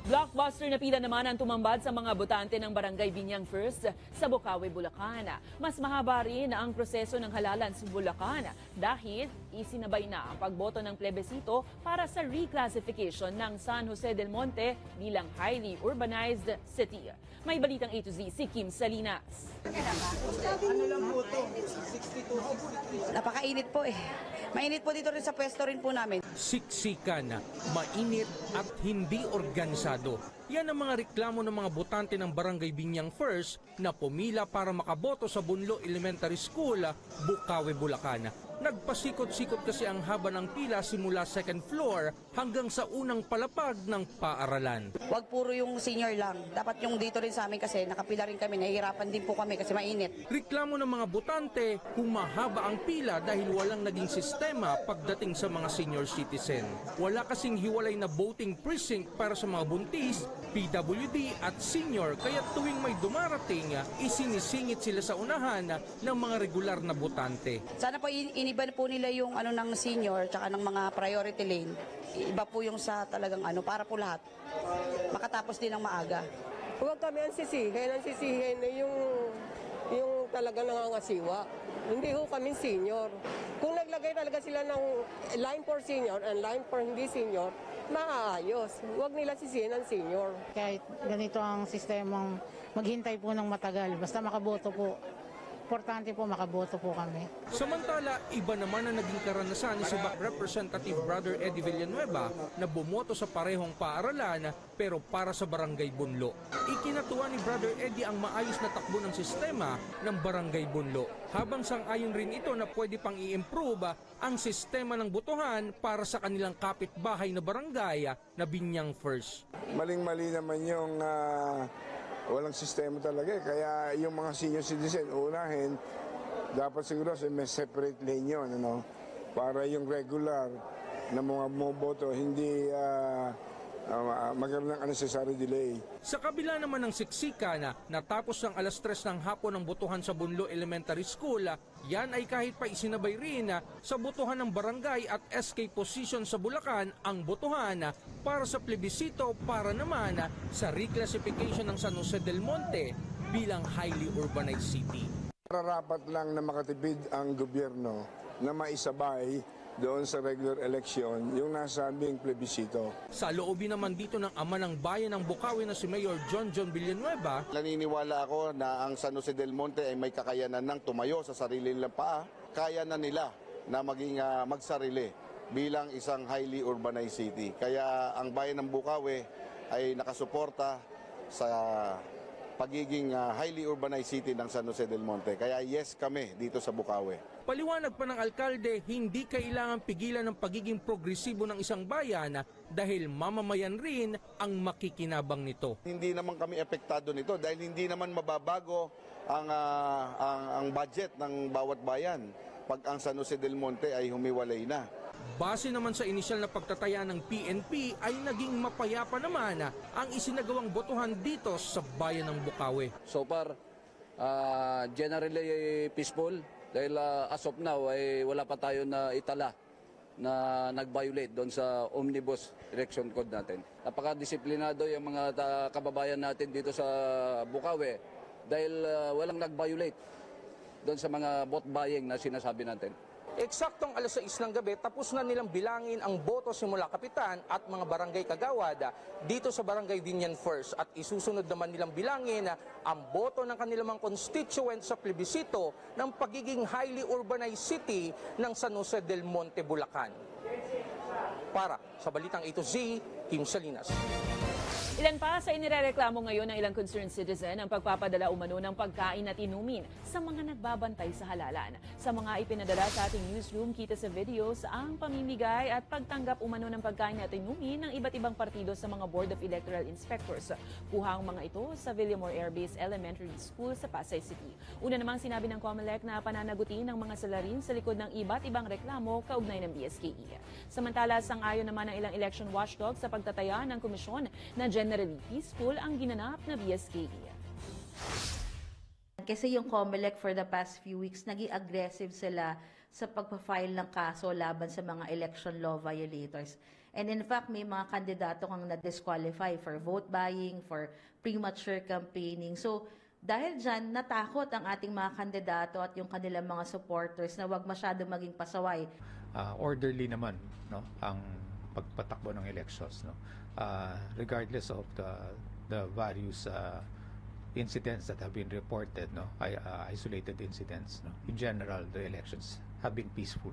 Blockbuster na pila naman ang tumambad sa mga botante ng Barangay Binyang First sa Bocaue, Bulacan. Mas mahaba rin ang proseso ng halalan sa Bulacan dahil isinabay na ang pagboto ng plebisito para sa reclassification ng San Jose del Monte bilang highly urbanized city. May balitang A to Z si Kim Salinas. Napakainit po eh. Mainit po dito rin sa pwesto rin po namin. Siksikan, mainit at hindi organisado. Yan ang mga reklamo ng mga botante ng Barangay Binyang First na pumila para makaboto sa Bunlo Elementary School, Bocaue, Bulacan. Nagpasikot-sikot kasi ang haba ng pila simula second floor hanggang sa unang palapag ng paaralan. Huwag puro yung senior lang. Dapat yung dito rin sa amin kasi nakapila rin kami. Nahihirapan din po kami kasi mainit. Reklamo ng mga botante kung mahaba ang pila dahil walang naging sistema pagdating sa mga senior citizen. Wala kasing hiwalay na voting precinct para sa mga buntis, PWD at senior kaya tuwing may dumarating, isinisingit sila sa unahan ng mga regular na botante. Sana po iniba po nila yung ng senior tsaka ng mga priority lane. Iba po yung sa talagang para po lahat. Makatapos din ng maaga. Huwag kami ang sisihin na yung talagang nangangasiwa. Hindi ho kami senior. Kung naglagay talaga sila ng line for senior and line for hindi senior, maayos. Huwag nila sisihin ang senior. Kahit ganito ang sistemang maghintay po ng matagal, basta makaboto po. Importante po makaboto po kami. Samantala, iba naman ang naging karanasan ni Subak Representative Brother Eddie Villanueva na bumoto sa parehong paaralan pero para sa Barangay Bunlo. Ikinatuwa ni Brother Eddie ang maayos na takbo ng sistema ng Barangay Bunlo. Habang sang-ayon rin ito na pwede pang i-improve ang sistema ng botohan para sa kanilang kapitbahay na barangay na Binyang First. Maling-mali naman yung walang sistema talaga. Kaya yung mga senior citizen, unahin, dapat siguro may separate lane yun, para yung regular na mga boto hindi magkaroon ng unnecessary delay. Sa kabila naman ng siksikan, natapos ng alas 3 ng hapon ang botohan sa Bunlo Elementary School, yan ay kahit pa isinabay rin sa botohan ng barangay at SK position sa Bulacan ang botohan para sa plebisito para naman sa reclassification ng San Jose del Monte bilang highly urbanized city. Rapat lang na makatipid ang gobyerno na maisabay doon sa regular election yung nasabing plebisito. Sa loobin naman dito ng ama ng bayan ng Bocaue na si Mayor John Villanueva, naniniwala ako na ang San Jose del Monte ay may kakayanan ng tumayo sa sarili nilang paa. Kaya na nila na maging magsarili bilang isang highly urbanized city. Kaya ang bayan ng Bocaue ay nakasuporta sa pagiging highly urbanized city ng San Jose del Monte. Kaya yes kami dito sa Bocaue. Paliwanag pa ng alkalde, hindi kailangan pigilan ng pagiging progresibo ng isang bayan dahil mamamayan rin ang makikinabang nito. Hindi naman kami epektado nito dahil hindi naman mababago ang budget ng bawat bayan pag ang San Jose del Monte ay humiwalay na. Base naman sa inisyal na pagtataya ng PNP ay naging mapayapa naman ang isinagawang botohan dito sa bayan ng Bocaue. So far, generally peaceful dahil as of now ay wala pa tayo na itala na nag-violate doon sa omnibus election code natin. Napaka-disiplinado yung mga kababayan natin dito sa Bocaue dahil walang nag-violate doon sa mga vote buying na sinasabi natin. Eksaktong alas 6 ng gabi, tapos na nilang bilangin ang boto simula kapitan at mga barangay kagawad dito sa Barangay Binyang First. At isusunod naman nilang bilangin ang boto ng kanilang mga constituent sa plebisito ng pagiging highly urbanized city ng San Jose del Monte, Bulacan. Para sa Balitang A to Z, Kim Salinas. Ilan pa sa inirereklamo ngayon ng ilang concerned citizen ang pagpapadala umano ng pagkain at inumin sa mga nagbabantay sa halalan. Sa mga ipinadala sa ating newsroom, kita sa videos ang pamimigay at pagtanggap umano ng pagkain at inumin ng iba't ibang partido sa mga Board of Electoral Inspectors. Kuha ang mga ito sa Villamor Air Base Elementary School sa Pasay City. Una namang sinabi ng COMELEC na pananagutin ng mga salarin sa likod ng iba't ibang reklamo kaugnay ng BSKE. Samantala, sang-ayon naman ng ilang election watchdog sa pagtataya ng komisyon na generally peaceful ang ginanap na BSKE. Kasi yung COMELEC for the past few weeks, naging aggressive sila sa pagpa-file ng kaso laban sa mga election law violators. And in fact, may mga kandidato kang na-disqualify for vote buying, for premature campaigning. So, dahil dyan, natakot ang ating mga kandidato at yung kanilang mga supporters na wag masyado maging pasaway. Orderly naman, no, ang pagpatakbo ng elections, no, regardless of the various incidents that have been reported, no, isolated incidents, no. In general, the elections have been peaceful.